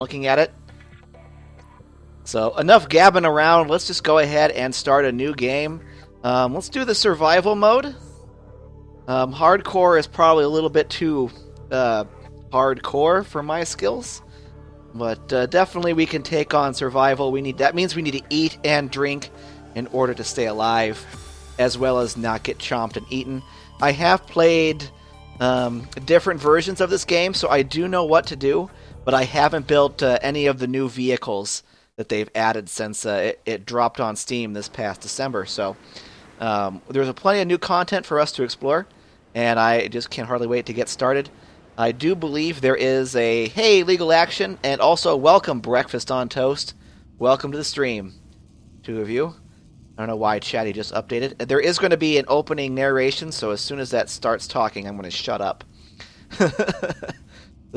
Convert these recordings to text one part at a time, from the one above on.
looking at it. So enough gabbing around. Let's just go ahead and start a new game. Let's do the survival mode. Hardcore is probably a little bit too hardcore for my skills, but definitely we can take on survival. That means we need to eat and drink in order to stay alive, as well as not get chomped and eaten. I have played different versions of this game, so I do know what to do, but I haven't built any of the new vehicles that they've added since it dropped on Steam this past December. So there's plenty of new content for us to explore, and I just can't hardly wait to get started. I do believe there is a, hey, legal action, and also welcome, Breakfast on Toast. Welcome to the stream, two of you. I don't know why Chatty just updated. There is going to be an opening narration, so as soon as that starts talking, I'm going to shut up. So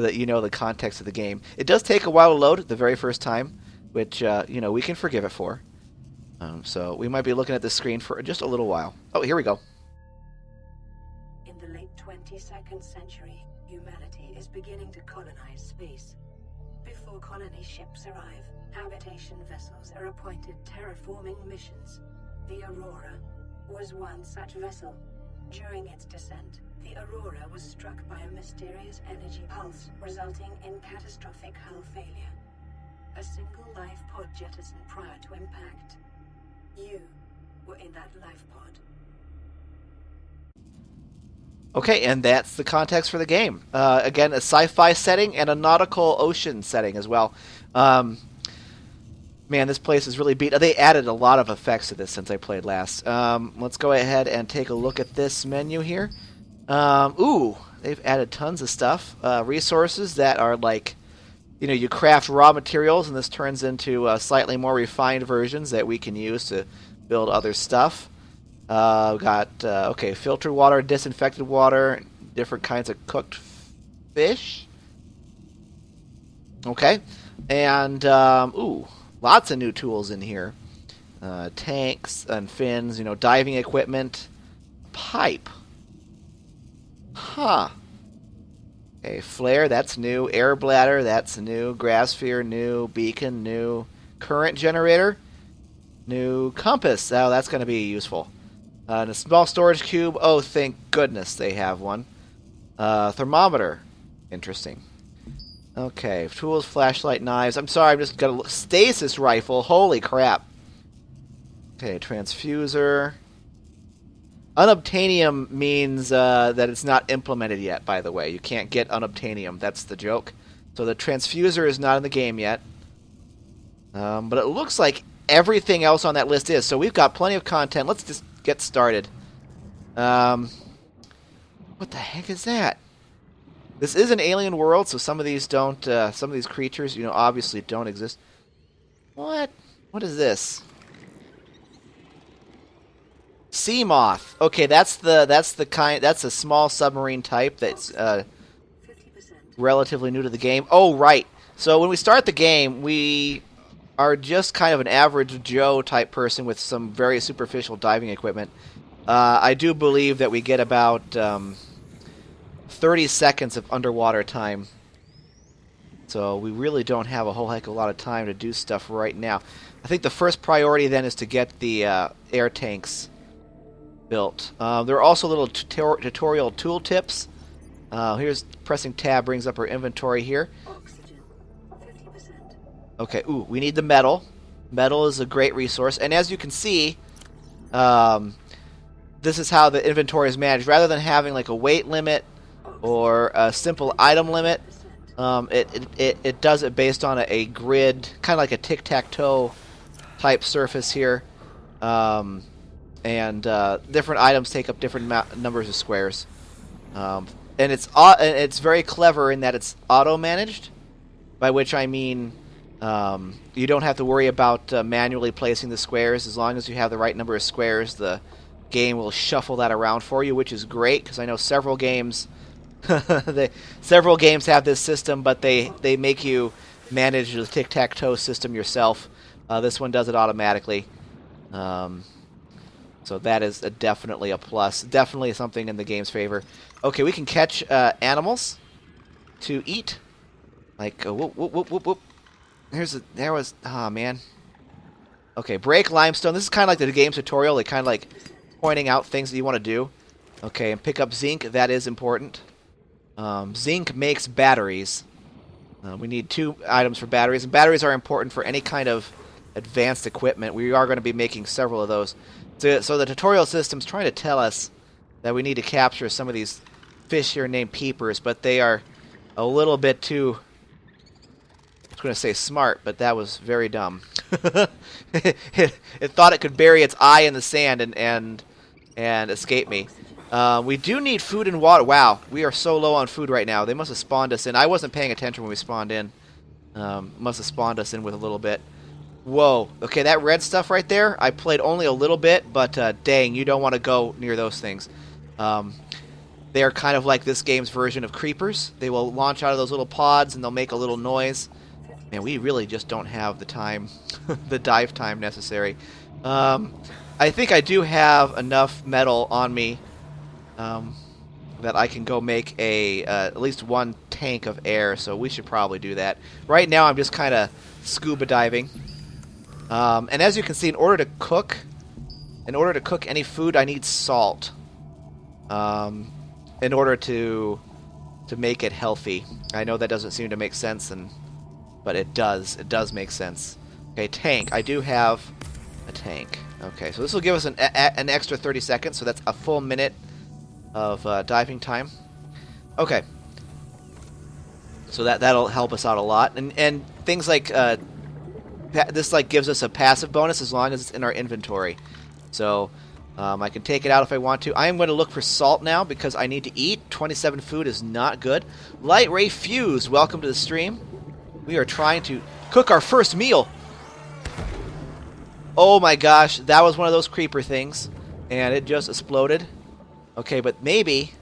that you know the context of the game. It does take a while to load the very first time, which, we can forgive it for. So we might be looking at the screen for just a little while. Oh, here we go. In the late 22nd century, humanity is beginning to colonize space. Before colony ships arrive, habitation vessels are appointed terraforming missions. The Aurora was one such vessel. During its descent, the Aurora was struck by a mysterious energy pulse, resulting in catastrophic hull failure. A single life pod jettisoned prior to impact. You were in that life pod. Okay, and that's the context for the game. Again, a sci-fi setting and a nautical ocean setting as well. Man, this place is really beat. They added a lot of effects to this since I played last. Let's go ahead and take a look at this menu here. Ooh, they've added tons of stuff. Resources that are like, you craft raw materials, and this turns into slightly more refined versions that we can use to build other stuff. Got, filtered water, disinfected water, different kinds of cooked fish. Okay, and, lots of new tools in here. Tanks and fins, diving equipment. Pipe. Huh. Okay, flare, that's new. Air bladder, that's new. Grass sphere, new. Beacon, new. Current generator, new. Compass, oh, that's going to be useful. And a small storage cube, oh, thank goodness they have one. Thermometer, interesting. Okay, tools, flashlight, knives. I'm sorry, I'm just going to... Stasis rifle, holy crap. Okay, transfuser. Unobtainium means that it's not implemented yet, by the way. You can't get unobtainium. That's the joke. So the transfuser is not in the game yet. But it looks like everything else on that list is. So we've got plenty of content. Let's just get started. What the heck is that? This is an alien world, so some of these don't... some of these creatures, obviously don't exist. What? What is this? Sea moth. Okay, that's a small submarine type that's relatively new to the game. Oh, right. So when we start the game, we are just kind of an average Joe type person with some very superficial diving equipment. I do believe that we get about 30 seconds of underwater time. So we really don't have a whole heck of a lot of time to do stuff right now. I think the first priority then is to get the air tanks built. There are also little tutorial tooltips. Here's pressing tab brings up our inventory here. Oxygen, 50%. Okay, ooh, we need the metal. Metal is a great resource, and as you can see, this is how the inventory is managed. Rather than having like a weight limit or a simple item limit, it does it based on a grid, kind of like a tic-tac-toe type surface here. And different items take up different numbers of squares. And it's very clever in that it's auto-managed, by which I mean you don't have to worry about manually placing the squares. As long as you have the right number of squares, the game will shuffle that around for you, which is great, because I know several games several games have this system, but they make you manage the tic-tac-toe system yourself. This one does it automatically. So that is definitely a plus. Definitely something in the game's favor. Okay, we can catch animals to eat. Like, whoop, whoop, whoop, whoop, whoop. Oh man. Okay, break limestone. This is kind of like the game tutorial. They kind of like pointing out things that you want to do. Okay, and pick up zinc. That is important. Zinc makes batteries. We need 2 items for batteries, and batteries are important for any kind of advanced equipment. We are going to be making several of those. So the tutorial system's trying to tell us that we need to capture some of these fish here named peepers, but they are a little bit too... I was going to say smart, but that was very dumb. It thought it could bury its eye in the sand and escape me. We do need food and water. Wow, we are so low on food right now. They must have spawned us in. I wasn't paying attention when we spawned in. Must have spawned us in with a little bit. Whoa. Okay, that red stuff right there, I played only a little bit, but dang, you don't want to go near those things. They are kind of like this game's version of creepers. They will launch out of those little pods, and they'll make a little noise. Man, we really just don't have the time, the dive time necessary. I think I do have enough metal on me that I can go make at least 1 tank of air, so we should probably do that. Right now I'm just kind of scuba diving. And as you can see, in order to cook any food, I need salt. In order to make it healthy. I know that doesn't seem to make sense, but it does. It does make sense. Okay, tank. I do have a tank. Okay, so this will give us an extra 30 seconds, so that's a full minute of diving time. Okay. So that'll help us out a lot. And things like this like gives us a passive bonus as long as it's in our inventory. So I can take it out if I want to. I am going to look for salt now because I need to eat. 27 food is not good. Light Ray Fuse, welcome to the stream. We are trying to cook our first meal. Oh my gosh, that was one of those creeper things, and it just exploded. Okay, but maybe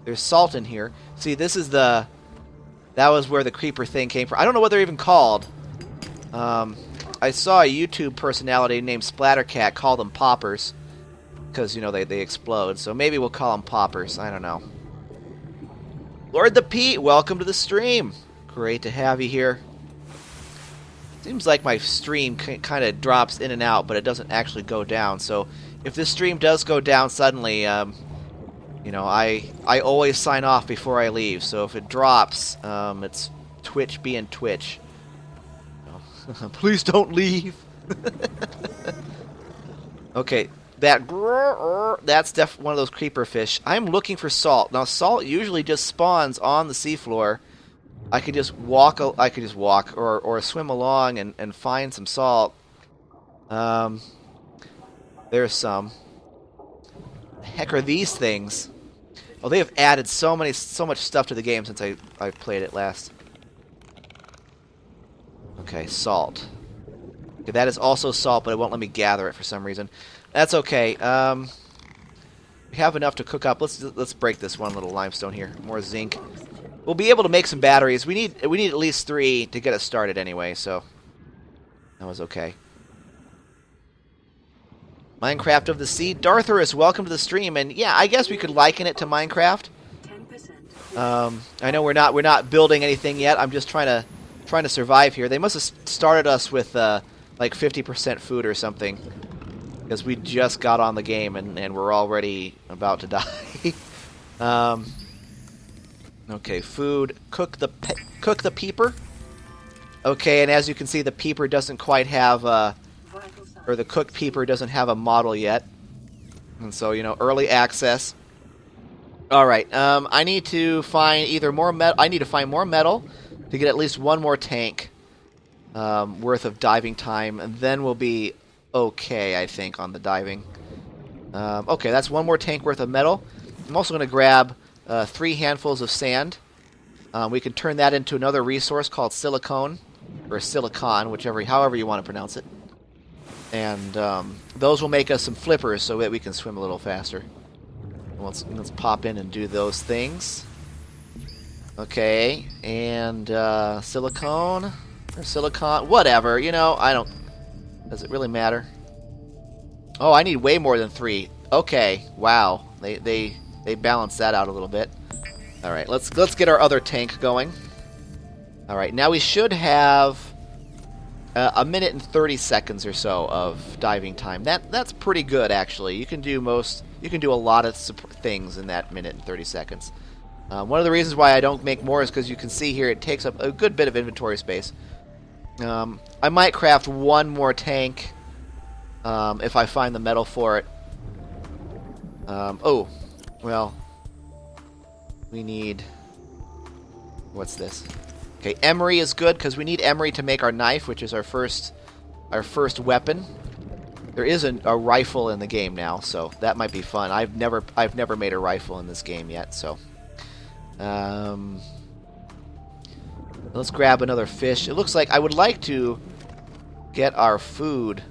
there's salt in here. See, that was where the creeper thing came from. I don't know what they're even called. I saw a YouTube personality named Splattercat call them poppers, because, you know, they explode. So maybe we'll call them poppers. I don't know. Lord the Pete, welcome to the stream. Great to have you here. Seems like my stream kind of drops in and out, but it doesn't actually go down. So if this stream does go down suddenly, you know, I always sign off before I leave. So if it drops, it's Twitch being Twitch. Please don't leave. Okay, that's definitely one of those creeper fish. I'm looking for salt. Now, salt usually just spawns on the seafloor. I could just walk or swim along and find some salt. There's some. The heck are these things? Oh, they have added so much stuff to the game since I played it last. Okay, salt. Okay, that is also salt, but it won't let me gather it for some reason. That's okay. We have enough to cook up. Let's break this one little limestone here. More zinc. We'll be able to make some batteries. We need at least 3 to get us started anyway, so that was okay. Minecraft of the Sea. Dartherus, welcome to the stream. And yeah, I guess we could liken it to Minecraft. 10%. I know we're not building anything yet. I'm just trying to survive here. They must have started us with like 50% food or something, because we just got on the game and we're already about to die. Okay, food. Cook the peeper. Okay, and as you can see, the peeper doesn't quite have or the cooked peeper doesn't have a model yet, and so, you know, early access. All right, I need to find either more metal. I need to find more metal to get at least 1 more tank worth of diving time, and then we'll be okay, I think, on the diving. Okay, that's 1 more tank worth of metal. I'm also going to grab 3 handfuls of sand. We can turn that into another resource called silicone, or silicon, however you want to pronounce it. And those will make us some flippers so that we can swim a little faster. Let's pop in and do those things. Okay, and silicone or silicon, whatever. You know, does it really matter? Oh, I need way more than 3. Okay, wow. They balance that out a little bit. All right, let's get our other tank going. All right, now we should have a minute and 30 seconds or so of diving time. That's pretty good, actually. You can do a lot of things in that minute and 30 seconds. One of the reasons why I don't make more is because you can see here it takes up a good bit of inventory space. I might craft one more tank if I find the metal for it. Oh, well, we need... What's this? Okay, emery is good because we need emery to make our knife, which is our first weapon. There is a rifle in the game now, so that might be fun. I've never made a rifle in this game yet, so let's grab another fish. It looks like I would like to get our food,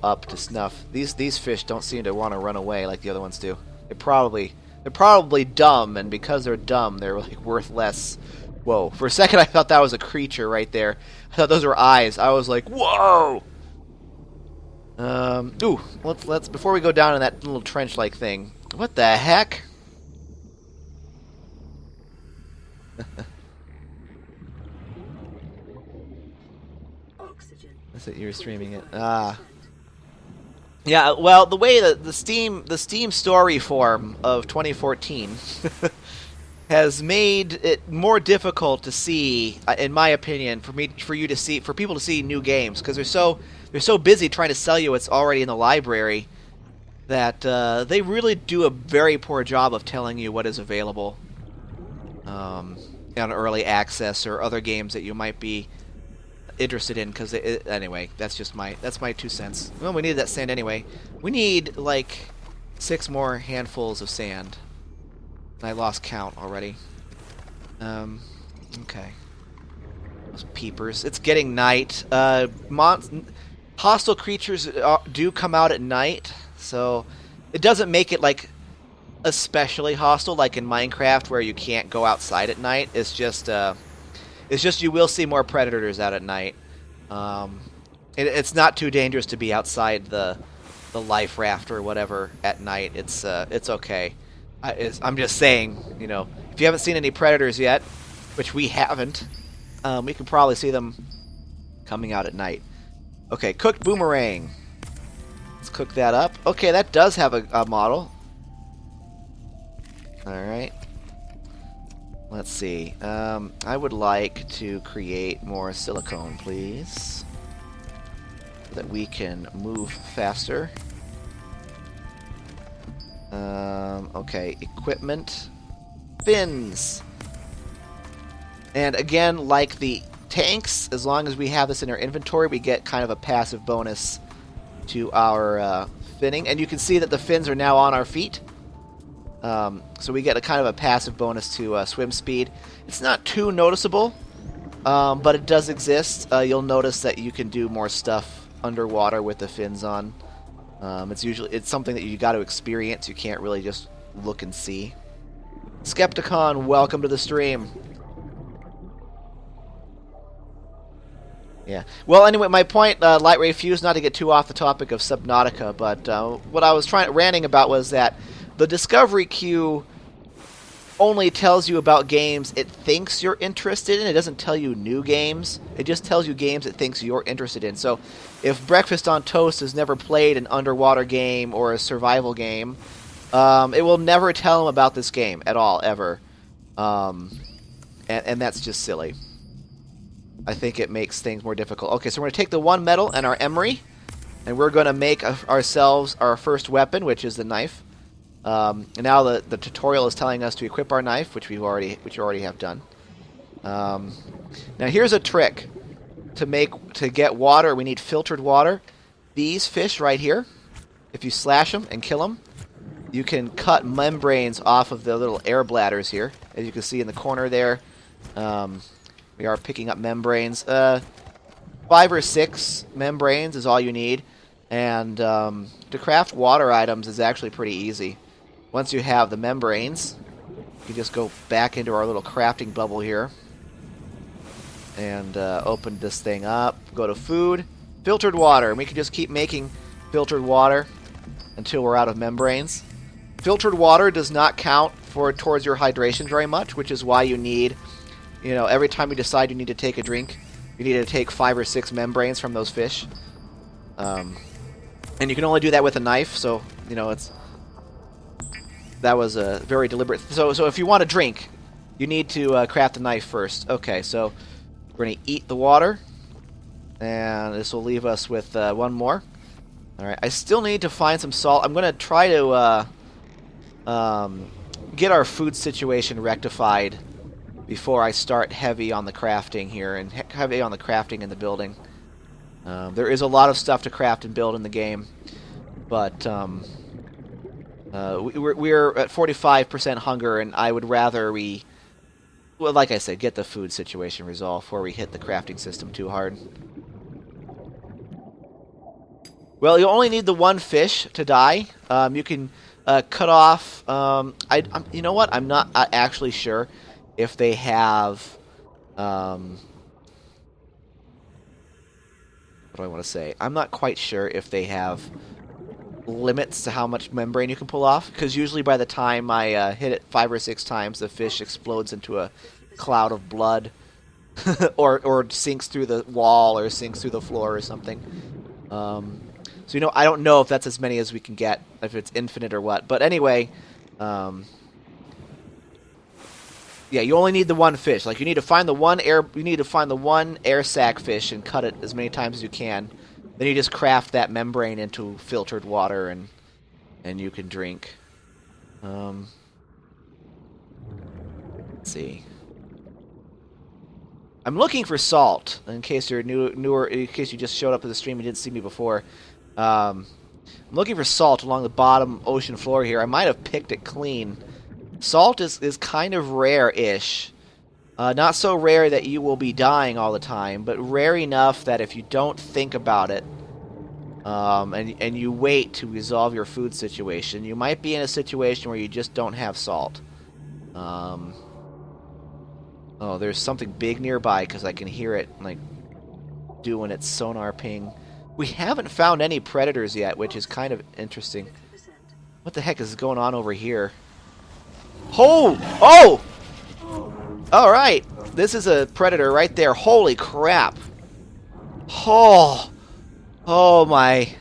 up to snuff. These fish don't seem to want to run away like the other ones do. They're probably dumb, and because they're dumb, they're like worth less. Whoa! For a second, I thought that was a creature right there. I thought those were eyes. I was like, whoa! Ooh, let's before we go down in that little trench-like thing. What the heck? Oxygen. That's it. You're streaming it. Yeah. Well, the way that the Steam story form of 2014 has made it more difficult to see, in my opinion, for people to see new games because they're so busy trying to sell you what's already in the library that they really do a very poor job of telling you what is available on early access or other games that you might be interested in. Because anyway, that's my 2 cents. Well, we need that sand anyway. We need like 6 more handfuls of sand. I lost count already. Okay. Those peepers. It's getting night. Hostile creatures do come out at night, so it doesn't make it like especially hostile like in Minecraft where you can't go outside at night. It's just you will see more predators out at night. It's not too dangerous to be outside the life raft or whatever at night. It's okay. I'm just saying, if you haven't seen any predators yet, which we haven't, we can probably see them coming out at night. Okay, cooked boomerang. Let's cook that up. Okay, that does have a model. Alright. Let's see. I would like to create more silicone, please, so that we can move faster. Okay, equipment. Fins. And again, like the tanks, as long as we have this in our inventory, we get kind of a passive bonus to our finning. And you can see that the fins are now on our feet. So we get a kind of a passive bonus to swim speed. It's not too noticeable, but it does exist. You'll notice that you can do more stuff underwater with the fins on. It's something that you got to experience. You can't really just look and see. Skepticon, welcome to the stream. Yeah. Well, anyway, my point, Light Ray Fuse, not to get too off the topic of Subnautica, but what I was ranting about was that the discovery queue only tells you about games it thinks you're interested in. It doesn't tell you new games. It just tells you games it thinks you're interested in. So if Breakfast on Toast has never played an underwater game or a survival game, it will never tell him about this game at all, ever. And that's just silly. I think it makes things more difficult. Okay, so we're going to take the 1 metal and our emery, and we're going to make ourselves our first weapon, which is the knife. And now the tutorial is telling us to equip our knife, which we already have done. Now here's a trick to get water. We need filtered water. These fish right here, if you slash them and kill them, you can cut membranes off of the little air bladders here, as you can see in the corner there. We are picking up membranes. 5 or 6 membranes is all you need, and to craft water items is actually pretty easy. Once you have the membranes, you just go back into our little crafting bubble here and open this thing up. Go to food, filtered water, and we can just keep making filtered water until we're out of membranes. Filtered water does not count towards your hydration very much, which is why you need, every time you decide you need to take a drink, You need to take 5 or 6 membranes from those fish. And you can only do that with a knife, so, you know, that was a very deliberate... So if you want to drink, you need to craft a knife first. Okay, so we're going to eat the water. And this will leave us with one more. Alright, I still need to find some salt. I'm going to try to get our food situation rectified before I start heavy on the crafting here, and heavy on the crafting in the building. There is a lot of stuff to craft and build in the game, but we're at 45% hunger, and I would rather well, like I said, get the food situation resolved before we hit the crafting system too hard. Well, you only need the one fish to die. You can cut off... you know what? I'm not actually sure if they have... what do I want to say? I'm not quite sure if they have limits to how much membrane you can pull off, because usually by the time I hit it 5 or 6 times, the fish explodes into a cloud of blood, or sinks through the wall, or sinks through the floor, or something. So, you know, I don't know if that's as many as we can get, if it's infinite or what. But anyway, yeah, you only need the one fish. Like, you need to find the one air sac fish and cut it as many times as you can. Then you just craft that membrane into filtered water, and you can drink. Let's see. I'm looking for salt, in case you're newer, in case you just showed up to the stream and didn't see me before. I'm looking for salt along the bottom ocean floor here. I might have picked it clean. Salt is kind of rare-ish. Not so rare that you will be dying all the time, but rare enough that if you don't think about it, and you wait to resolve your food situation, you might be in a situation where you just don't have salt. Oh, there's something big nearby, because I can hear it, like, doing its sonar ping. We haven't found any predators yet, which is kind of interesting. What the heck is going on over here? Oh! Oh! Alright, this is a predator right there. Holy crap. Oh! Oh my...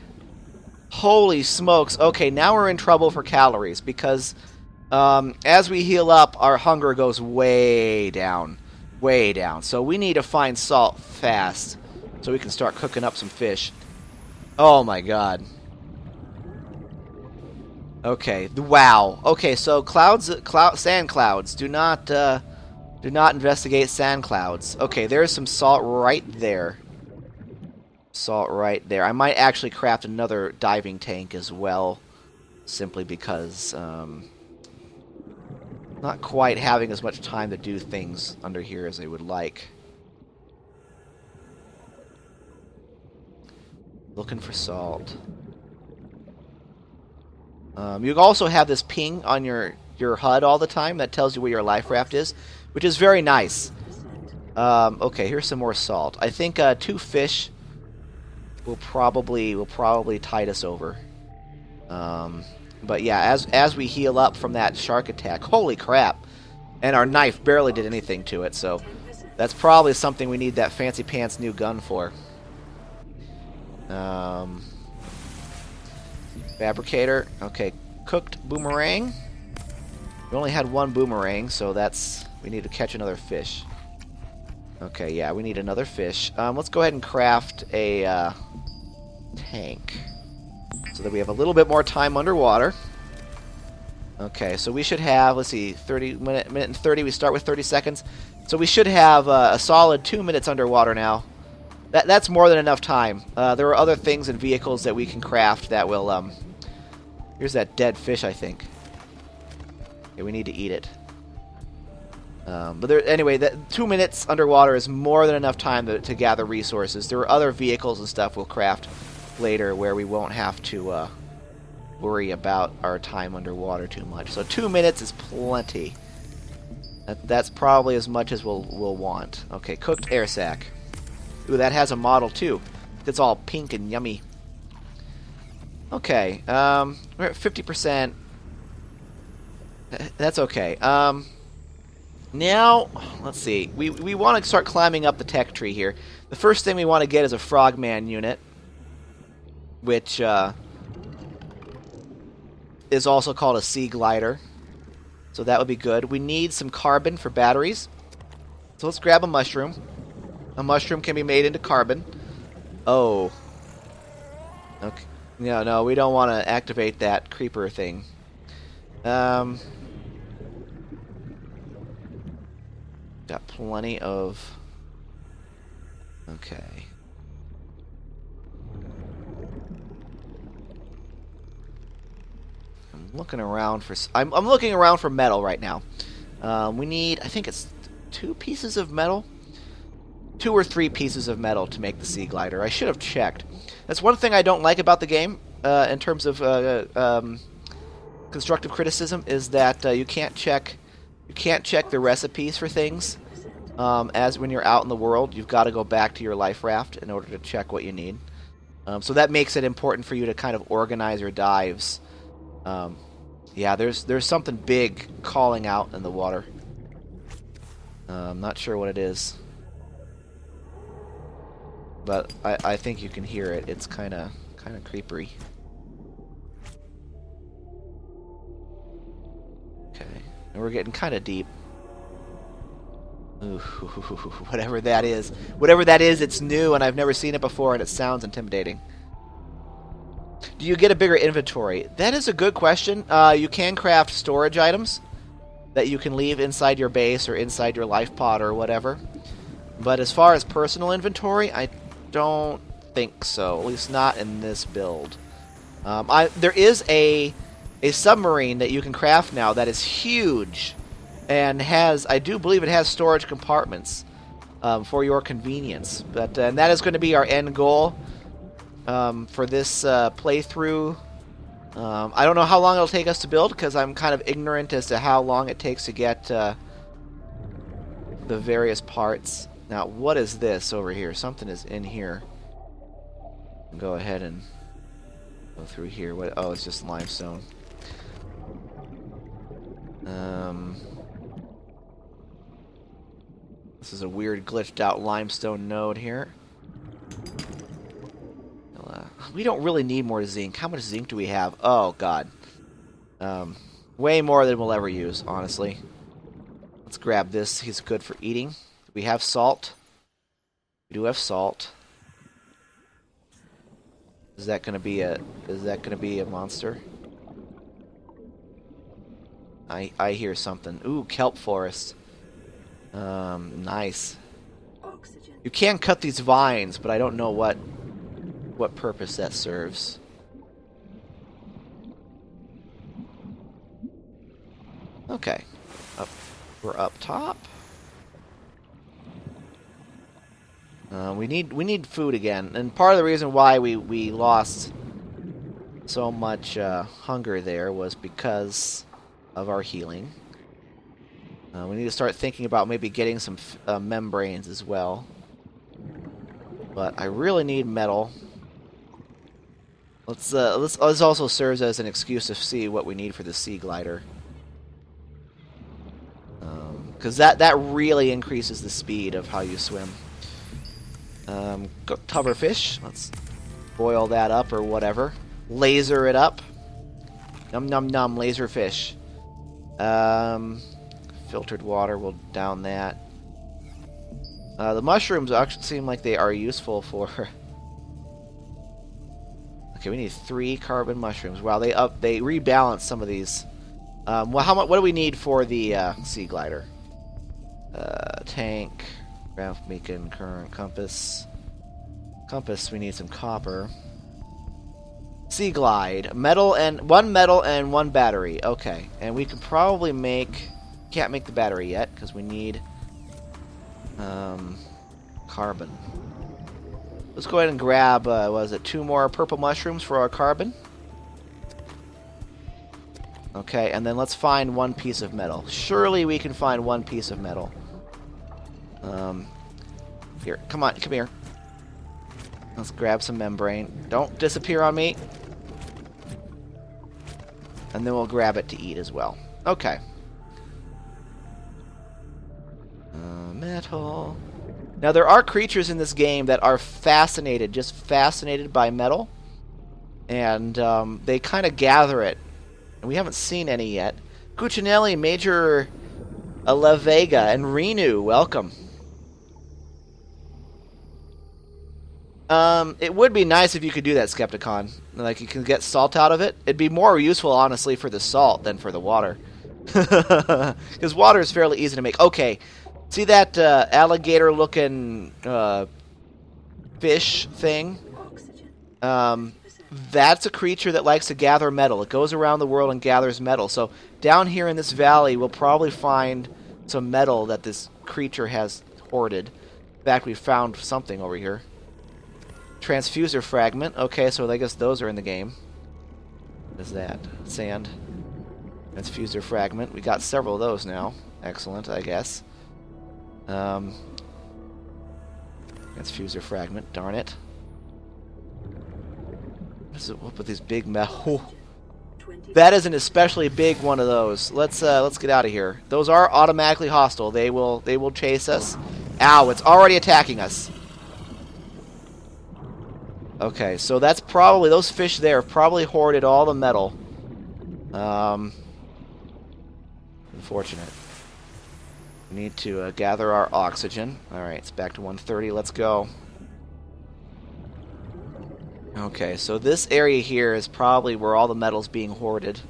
Holy smokes. Okay, now we're in trouble for calories, because as we heal up, our hunger goes way down. Way down. So we need to find salt fast, so we can start cooking up some fish. Oh my god. Okay, wow. Okay, so sand clouds. Do not investigate sand clouds. Okay, there's some salt right there. Salt right there. I might actually craft another diving tank as well, simply because not quite having as much time to do things under here as I would like. Looking for salt. You also have this ping on your HUD all the time that tells you where your life raft is, which is very nice. Okay, here's some more salt. I think 2 fish will probably tide us over. But yeah, as we heal up from that shark attack, holy crap! And our knife barely did anything to it, so that's probably something we need that fancy pants new gun for. Fabricator. Okay, cooked boomerang. We only had 1 boomerang, so we need to catch another fish. Okay, yeah, we need another fish. Let's go ahead and craft a tank, so that we have a little bit more time underwater. Okay, so we should have, let's see, minute and 30. We start with 30 seconds. So we should have a solid 2 minutes underwater now. That's more than enough time. There are other things and vehicles that we can craft that will... Here's that dead fish, I think. Okay, we need to eat it. But anyway, 2 minutes underwater is more than enough time to gather resources. There are other vehicles and stuff we'll craft later where we won't have to worry about our time underwater too much. So 2 minutes is plenty. That's probably as much as we'll want. Okay, cooked air sac. Ooh, that has a model too. It's all pink and yummy. Okay, we're at 50%. That's okay. Now, let's see. We want to start climbing up the tech tree here. The first thing we want to get is a frogman unit, which is also called a sea glider. So that would be good. We need some carbon for batteries. So let's grab a mushroom. A mushroom can be made into carbon. Oh. Okay. No, we don't want to activate that creeper thing. Got plenty of... Okay. I'm looking around for... I'm looking around for metal right now. We need... I think it's 2 pieces of metal? 2 or 3 pieces of metal to make the sea glider. I should have checked. That's one thing I don't like about the game, in terms of constructive criticism, is that you can't check the recipes for things. As when you're out in the world, you've got to go back to your life raft in order to check what you need. So that makes it important for you to kind of organize your dives. Yeah, there's something big calling out in the water. I'm not sure what it is, but I think you can hear it. It's kind of creepery. Okay, and we're getting kind of deep. Ooh, whatever that is. Whatever that is, it's new, and I've never seen it before, and it sounds intimidating. Do you get a bigger inventory? That is a good question. You can craft storage items that you can leave inside your base or inside your life pod or whatever. But as far as personal inventory, I don't think so. At least not in this build. There is a submarine that you can craft now that is huge. And I do believe it has storage compartments for your convenience. But and that is going to be our end goal for this playthrough. I don't know how long it'll take us to build, because I'm kind of ignorant as to how long it takes to get the various parts. Now, what is this over here? Something is in here. Go ahead and go through here. What? Oh, it's just limestone. This is a weird glitched out limestone node here. We don't really need more zinc. How much zinc do we have? Oh, God. Way more than we'll ever use, honestly. Let's grab this. He's good for eating. We have salt. We do have salt. Is that gonna be a monster? I hear something. Ooh, kelp forest. Nice. Oxygen. You can cut these vines, but I don't know what purpose that serves. Okay. We're up top. We need food again, and part of the reason why we lost so much hunger there was because of our healing. We need to start thinking about maybe getting some membranes as well. But I really need metal. This also serves as an excuse to see what we need for the sea glider. Because that really increases the speed of how you swim. Tubberfish. Let's boil that up or whatever. Laser it up. Num num num. Laser fish. Filtered water. We'll down that. The mushrooms actually seem like they are useful for... Okay, we need 3 carbon mushrooms. Wow, they rebalance some of these. Well, what do we need for the sea glider? Tank, graph beacon, current, compass. Compass, we need some copper. Sea glide, metal and 1 battery. Okay, and we can probably make. Can't make the battery yet because we need carbon. Let's go ahead and grab, was it 2 more purple mushrooms for our carbon? Okay, and then let's find 1 piece of metal. Surely we can find 1 piece of metal. Here, come here. Let's grab some membrane. Don't disappear on me. And then we'll grab it to eat as well. Okay. Metal. Now, there are creatures in this game that are fascinated, just fascinated by metal. And they kind of gather it. And we haven't seen any yet. Cuccinelli, Major Levega, and Renu, welcome. It would be nice if you could do that, Skepticon. Like, you can get salt out of it. It'd be more useful, honestly, for the salt than for the water. Because water is fairly easy to make. Okay, see that alligator-looking fish thing? That's a creature that likes to gather metal. It goes around the world and gathers metal. So down here in this valley, we'll probably find some metal that this creature has hoarded. In fact, we found something over here. Transfuser fragment. Okay, so I guess those are in the game. What is that? Sand. Transfuser fragment. We got several of those now. Excellent, I guess. Transfuser fragment. Darn it. What is it with these big metal? That is an especially big one of those. Let's get out of here. Those are automatically hostile. They will chase us. Ow! It's already attacking us. Okay, so that's probably, those fish there have probably hoarded all the metal. Unfortunate. We need to gather our oxygen. Alright, it's back to 130. Let's go. Okay, so this area here is probably where all the metal's being hoarded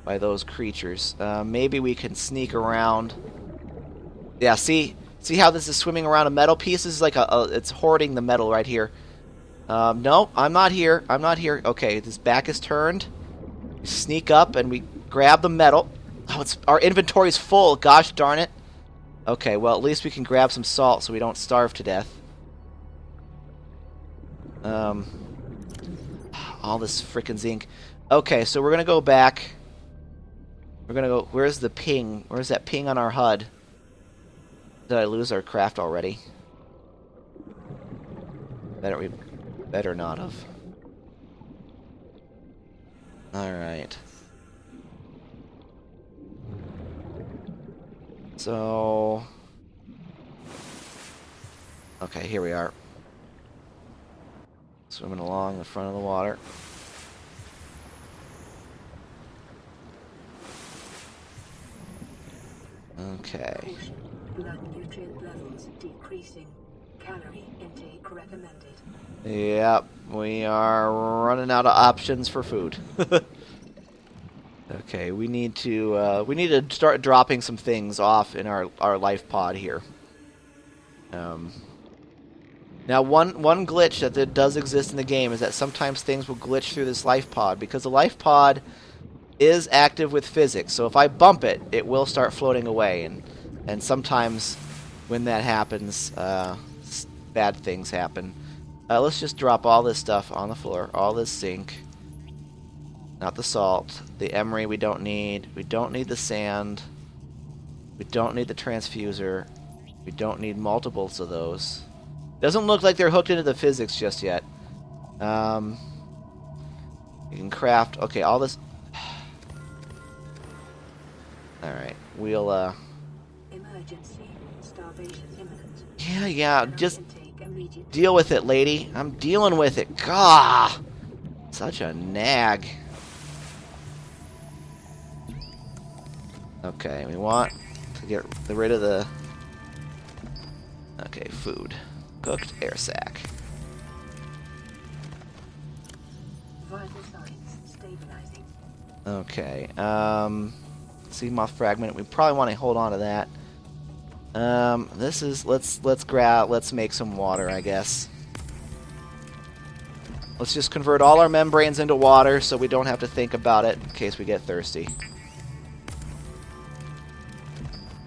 by those creatures. Maybe we can sneak around. Yeah, see how this is swimming around a metal piece? This is like it's hoarding the metal right here. No, I'm not here. I'm not here. Okay, this back is turned. We sneak up and we grab the metal. Oh, our inventory's full. Gosh darn it. Okay, well, at least we can grab some salt so we don't starve to death. All this frickin' zinc. Okay, so we're gonna go back. We're gonna go. Where's the ping? Where's that ping on our HUD? Did I lose our craft already? Better not have. Alright. So... Okay, here we are. Swimming along the front of the water. Okay. Blood nutrient levels decreasing. Calorie intake recommended. Yep, we are running out of options for food. Okay, we need to start dropping some things off in our life pod here. Now, one glitch that does exist in the game is that sometimes things will glitch through this life pod because the life pod is active with physics. So if I bump it, it will start floating away, and sometimes when that happens, bad things happen. Let's just drop all this stuff on the floor, all this zinc, not the salt, the emery we don't need. We don't need the sand. We don't need the transfuser. We don't need multiples of those. Doesn't look like they're hooked into the physics just yet. You can craft. Okay, all this. All right, we'll. Emergency. Starvation imminent. Yeah. Just deal with it, lady. I'm dealing with it. Gah! Such a nag. Okay, we want to get rid of the. Okay, food. Cooked air sac. Vital signs stabilizing. Okay. Sea moth fragment. We probably want to hold on to that. This is let's make some water, I guess. Let's just convert all our membranes into water so we don't have to think about it in case we get thirsty.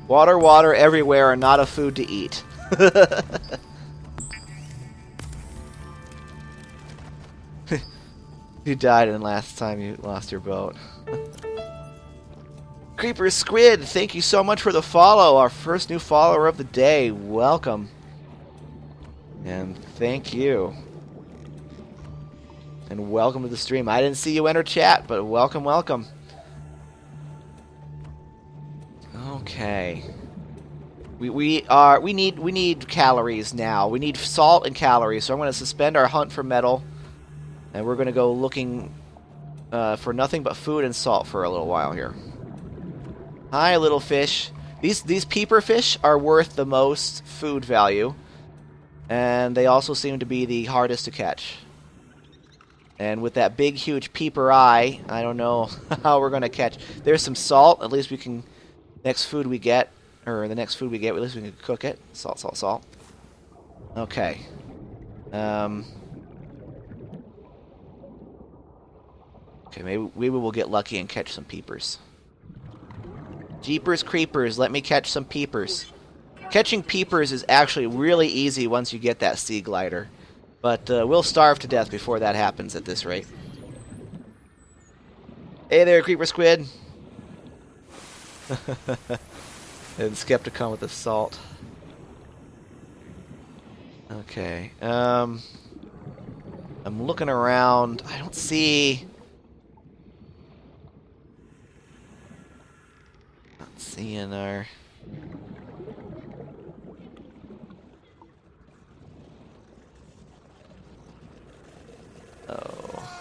Water everywhere, and not a food to eat. You died in last time you lost your boat. Creeper Squid, thank you so much for the follow. Our first new follower of the day. Welcome. And thank you. And welcome to the stream. I didn't see you enter chat, but welcome, welcome. Okay. We need calories now. We need salt and calories. So I'm going to suspend our hunt for metal, and we're going to go looking for nothing but food and salt for a little while here. Hi, little fish. These peeper fish are worth the most food value, and they also seem to be the hardest to catch. And with that big, huge peeper eye, I don't know how we're going to catch. There's some salt. At least we can. Next food we get. Or the next food we get, at least we can cook it. Salt, salt, salt. Okay. Okay, maybe we'll get lucky and catch some peepers. Jeepers creepers, let me catch some peepers. Catching peepers is actually really easy once you get that sea glider. But we'll starve to death before that happens at this rate. Hey there, creeper squid. And Skepticon with the salt. Okay. I'm looking around. I don't see... Not seeing our... Oh.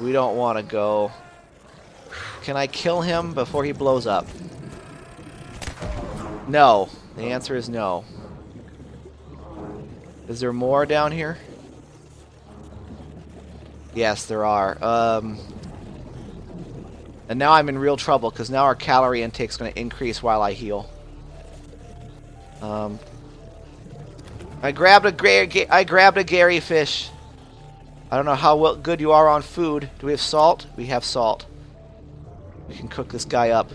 We don't want to go. Can I kill him before he blows up? No. The answer is no. Is there more down here? Yes, there are. And now I'm in real trouble because now our calorie intake is going to increase while I heal. I grabbed a Gary fish. I don't know how good you are on food. Do we have salt? We have salt. We can cook this guy up.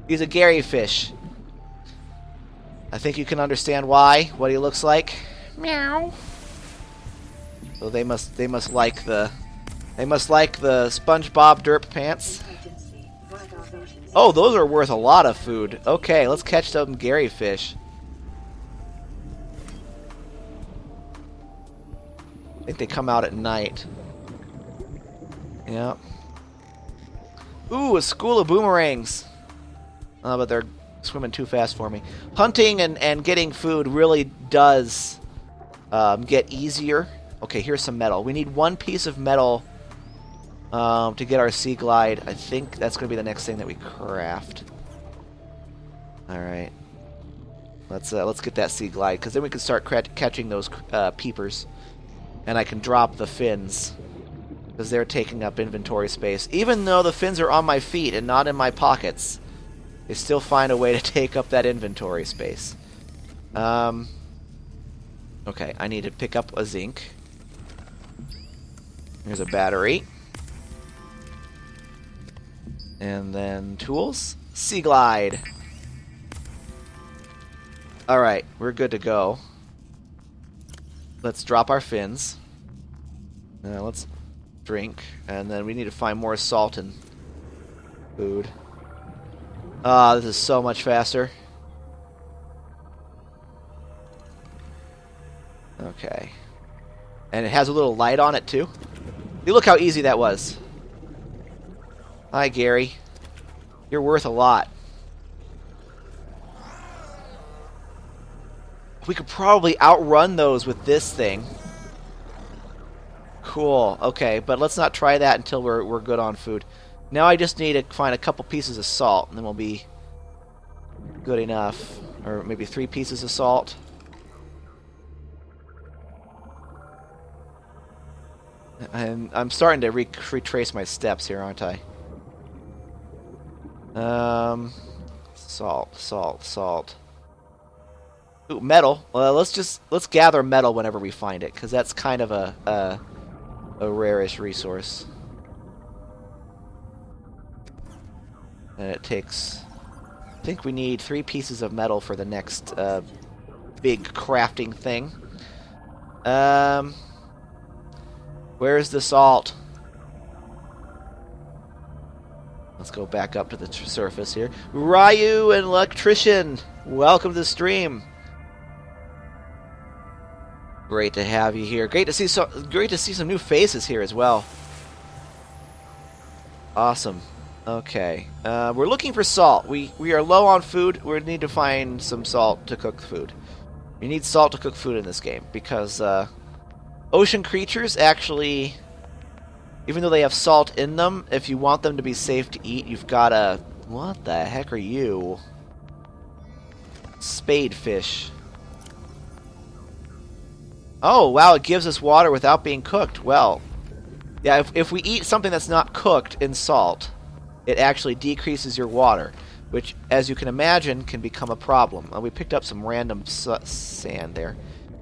He's a Gary fish. I think you can understand why, what he looks like. Meow. So they must like the SpongeBob derp pants. Oh, those are worth a lot of food. Okay, let's catch some Gary fish. I think they come out at night. Yeah. Ooh, a school of boomerangs. Oh, but they're swimming too fast for me. Hunting and getting food really does get easier. Okay, here's some metal. We need one piece of metal to get our sea glide. I think that's going to be the next thing that we craft. All right. Let's get that sea glide, because then we can start catching those peepers. And I can drop the fins, because they're taking up inventory space. Even though the fins are on my feet and not in my pockets, they still find a way to take up that inventory space. Okay, I need to pick up a zinc. Here's a battery. And then tools. Sea glide. Alright, we're good to go. Let's drop our fins. Let's drink. And then we need to find more salt and food. Ah, this is so much faster. Okay. And it has a little light on it, too. You look how easy that was. Hi, Gary. You're worth a lot. We could probably outrun those with this thing. Cool. Okay, but let's not try that until we're good on food. Now I just need to find a couple pieces of salt, and then we'll be good enough. Or maybe 3 pieces of salt. And I'm starting to retrace my steps here, aren't I? Salt, salt, salt. Ooh, metal. Well, let's gather metal whenever we find it, because that's kind of a rare-ish resource. And it takes... I think we need 3 pieces of metal for the next big crafting thing. Where's the salt? Let's go back up to the surface here. Ryu, an electrician! Welcome to the stream. Great to have you here. Great to see some new faces here as well. Awesome. Okay. We're looking for salt. We are low on food. We need to find some salt to cook food. You need salt to cook food in this game because ocean creatures actually, even though they have salt in them, if you want them to be safe to eat, you've got to... What the heck are you? Spade fish. Oh, wow, it gives us water without being cooked. Well, yeah, if we eat something that's not cooked in salt, it actually decreases your water, which, as you can imagine, can become a problem. We picked up some random sand there.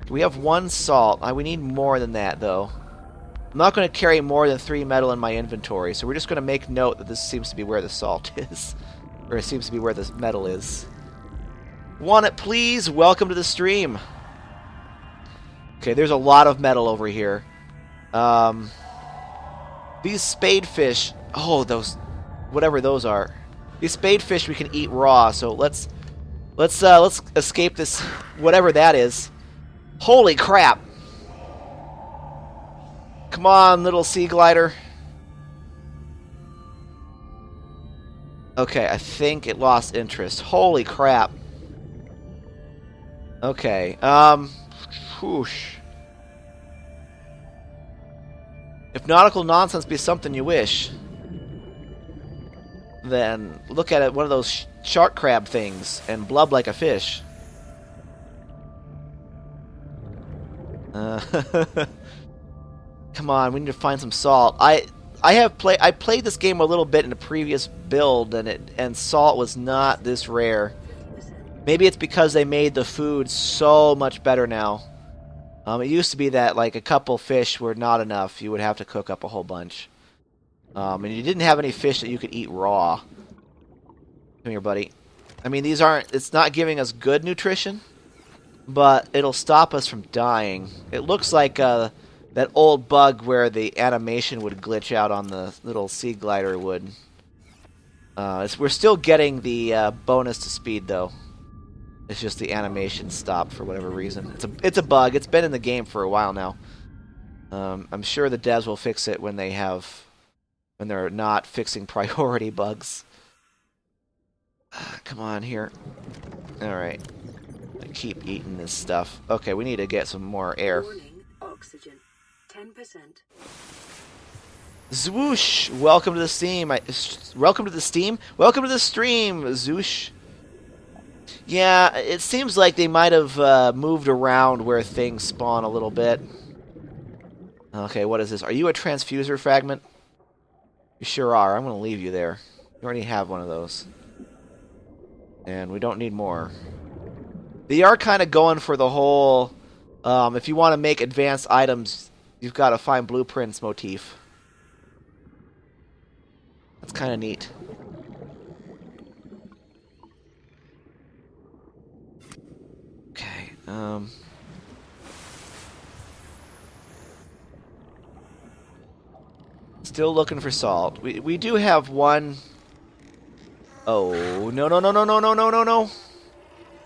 We have 1 salt. We need more than that, though. I'm not going to carry more than 3 metal in my inventory, so we're just going to make note that this seems to be where the salt is. Or it seems to be where the metal is. Want it, please? Welcome to the stream. Okay, there's a lot of metal over here. These spadefish... Oh, those... Whatever those are. These spadefish we can eat raw, so let's escape this... Whatever that is. Holy crap! Come on, little sea glider. Okay, I think it lost interest. Holy crap. Okay, whoosh. If nautical nonsense be something you wish, then look at it, one of those shark crab things, and blub like a fish. Come on, we need to find some salt. I played this game a little bit in a previous build, and salt was not this rare. Maybe it's because they made the food so much better now. It used to be that like a couple fish were not enough. You would have to cook up a whole bunch. And you didn't have any fish that you could eat raw. Come here, buddy. I mean, these aren't... It's not giving us good nutrition, but it'll stop us from dying. It looks like that old bug where the animation would glitch out on the little sea glider would. We're still getting the bonus to speed, though. It's just the animation stopped for whatever reason. It's a bug. It's been in the game for a while now. I'm sure the devs will fix it when they're not fixing priority bugs. Come on here. All right. Keep eating this stuff. Okay, we need to get some more air. Warning, oxygen, 10%. Zwoosh! Welcome to the Steam. Welcome to the Steam. Welcome to the stream, Zwoosh. Yeah, it seems like they might have moved around where things spawn a little bit. Okay, what is this? Are you a transfuser fragment? You sure are. I'm going to leave you there. You already have one of those. And we don't need more. They are kind of going for the whole, if you want to make advanced items, you've got to find blueprints motif. That's kind of neat. Okay, still looking for salt. We do have one... Oh, no, no, no, no, no, no, no, no, no!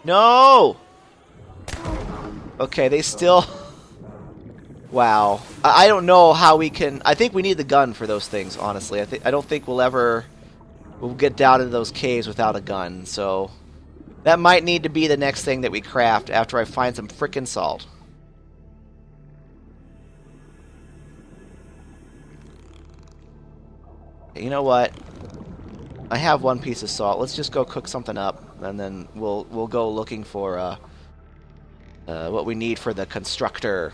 No! Okay, they still... Wow. I don't know how we can... I think we need the gun for those things, honestly. I don't think we'll get down into those caves without a gun, so... That might need to be the next thing that we craft after I find some frickin' salt. You know what? I have 1 piece of salt. Let's just go cook something up, and then we'll go looking for what we need for the constructor.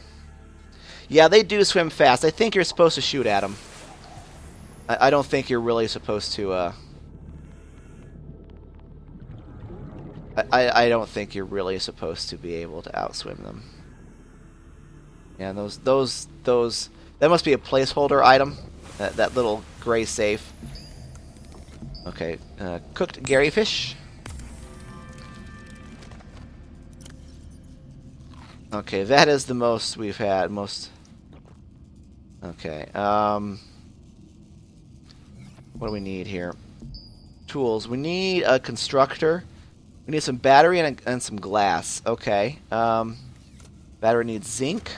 Yeah, they do swim fast. I think you're supposed to shoot at them. I don't think you're really supposed to... I don't think you're really supposed to be able to outswim them. Yeah, those that must be a placeholder item. That little gray safe. Okay, cooked Gary fish. Okay, that is the most we've had. Okay, what do we need here? Tools. We need a constructor. We need some battery and some glass. Okay. Battery needs zinc.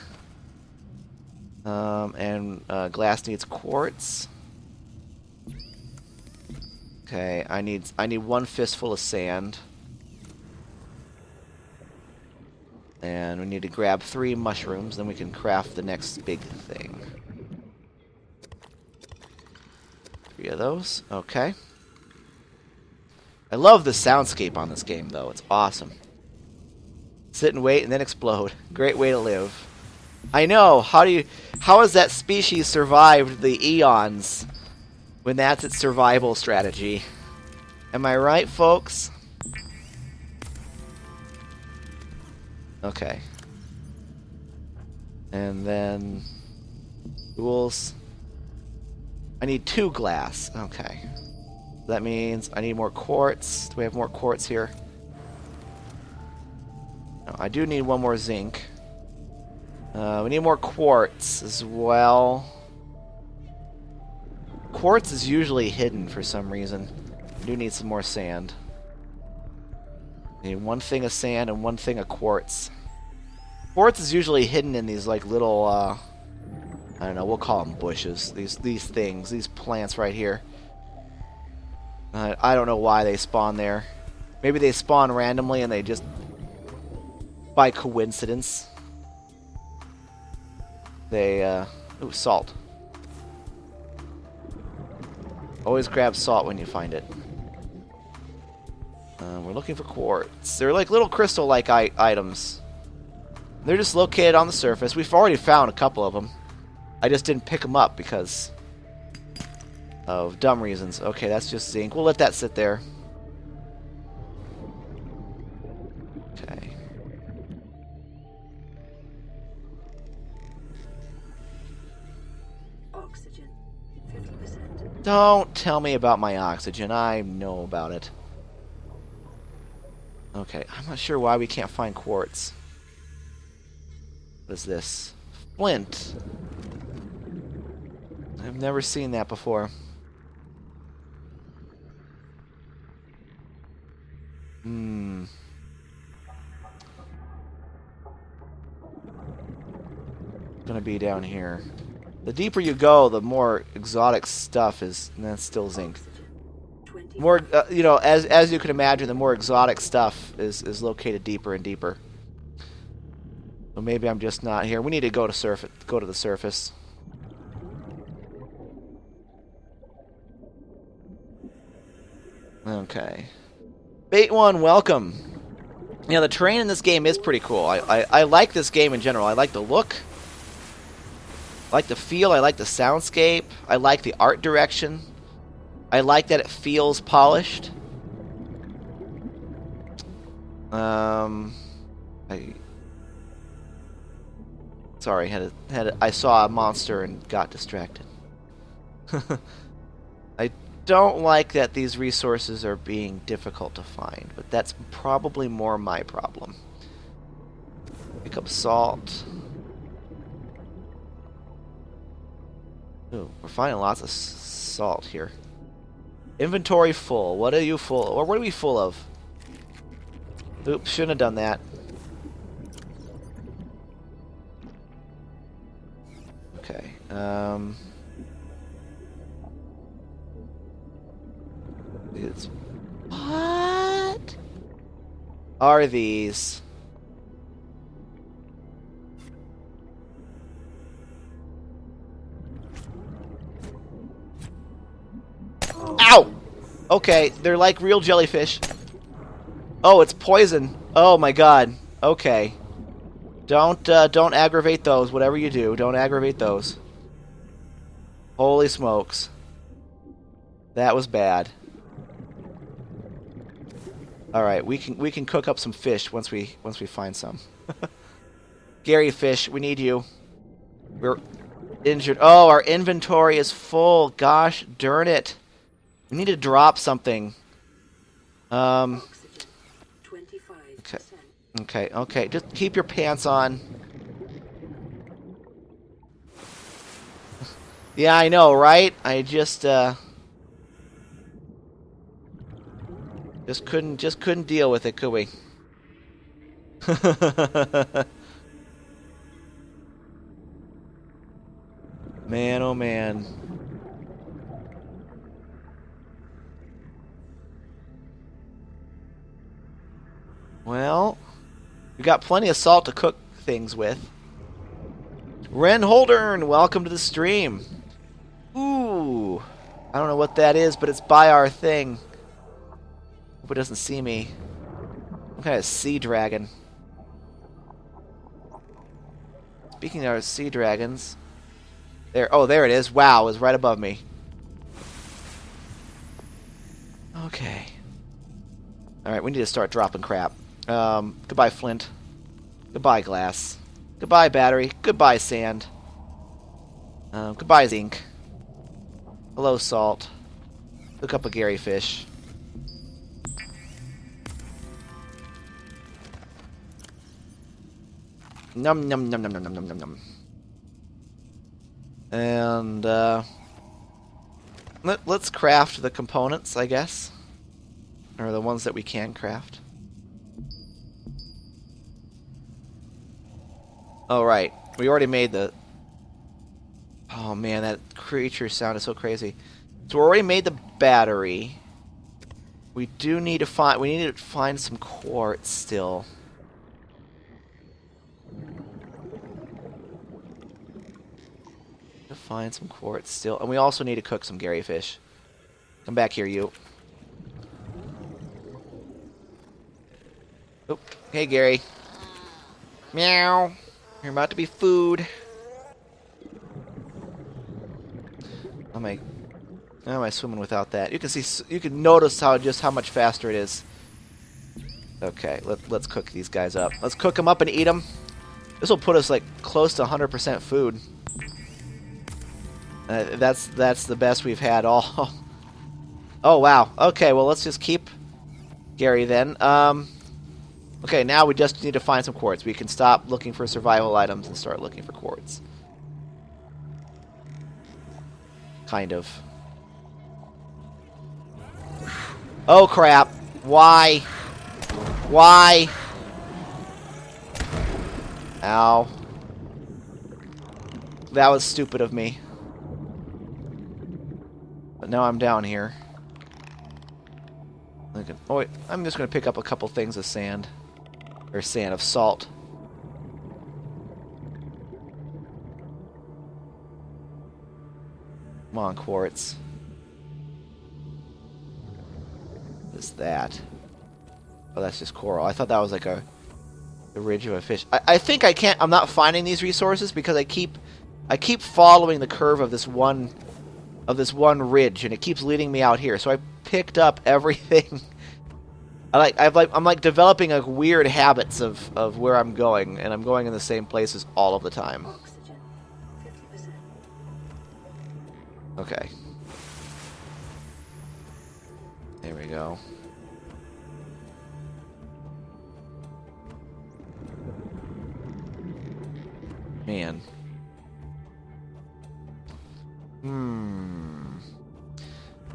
And glass needs quartz. Okay, I need one fistful of sand. And we need to grab 3 mushrooms, then we can craft the next big thing. 3 of those. Okay. I love the soundscape on this game, though. It's awesome. Sit and wait and then explode. Great way to live. I know. How has that species survived the eons when that's its survival strategy? Am I right, folks? Okay. And then tools. I need 2 glass. Okay. That means I need more quartz. Do we have more quartz here? No, I do need 1 more zinc. We need more quartz as well. Quartz is usually hidden for some reason. I do need some more sand. I need 1 thing of sand and 1 thing of quartz. Quartz is usually hidden in these like little, I don't know, we'll call them bushes. These things, these plants right here. I don't know why they spawn there. Maybe they spawn randomly and they just, by coincidence, they, ooh, salt. Always grab salt when you find it. We're looking for quartz. They're like little crystal-like items. They're just located on the surface. We've already found a couple of them. I just didn't pick them up because of dumb reasons. Okay, that's just zinc. We'll let that sit there. Okay. Oxygen, 50%. Don't tell me about my oxygen. I know about it. Okay, I'm not sure why we can't find quartz. What is this? Flint. I've never seen that before. Gonna be down here. The deeper you go, the more exotic stuff is. And that's still zinc. More, you know, as you can imagine, the more exotic stuff is located deeper and deeper. So maybe I'm just not here. We need to go to the surface. Okay. Bait 1, welcome. You know, the terrain in this game is pretty cool. I like this game in general. I like the look. I like the feel. I like the soundscape. I like the art direction. I like that it feels polished. Sorry, I saw a monster and got distracted. I don't like that these resources are being difficult to find, but that's probably more my problem. Pick up salt. Ooh, we're finding lots of salt here. Inventory full. What are you full of? Or what are we full of? Oops, shouldn't have done that. Okay. What are these? Ow! Okay, they're like real jellyfish. Oh, it's poison. Oh my god. Okay. Don't aggravate those. Whatever you do, don't aggravate those. Holy smokes. That was bad. All right, we can cook up some fish once we find some. Gary Fish, we need you. We're injured. Oh, our inventory is full. Gosh darn it. We need to drop something. Okay. Okay. Just keep your pants on. Yeah, I know, right? I just couldn't deal with it, could we? Man, oh man. got plenty of salt to cook things with. Ren Holdern, welcome to the stream. Ooh. I don't know what that is, but it's by our thing. Hope it doesn't see me. Some kind of sea dragon. Speaking of sea dragons, there. Oh, there it is. Wow, it was right above me. Okay. All right, we need to start dropping crap. Goodbye, flint. Goodbye, glass. Goodbye, battery. Goodbye, sand. Goodbye, zinc. Hello, salt. Look up a Gary fish. Num num num num num num num num num. And let's craft the components, I guess, or the ones that we can craft. Oh right, we already made the. Oh man, that creature sounded so crazy. So we already made the battery. We do need to find. We need to find some quartz still. To find some quartz still, and we also need to cook some Gary fish. Come back here, you. Oh, hey Gary. Meow. You're about to be food. How am I swimming without that? You can see. You can notice how much faster it is. Okay, let's cook these guys up. Let's cook them up and eat them. This will put us like close to 100% food. That's the best we've had all. Oh wow. Okay, well let's just keep Gary then. Okay, now we just need to find some quartz. We can stop looking for survival items and start looking for quartz. Kind of. Oh crap. Why? Why? Ow. That was stupid of me. But now I'm down here. Oh wait, I'm just going to pick up a couple things of sand. Or sand, of salt. Come on, quartz. What is that? Oh, that's just coral. I thought that was like the ridge of a fish. I think I can't. I'm not finding these resources because I keep following the curve of this one ridge, and it keeps leading me out here. So I picked up everything. I'm like developing a weird habits of where I'm going, and I'm going in the same places all of the time. Oxygen, 50%. Okay. There we go. Man.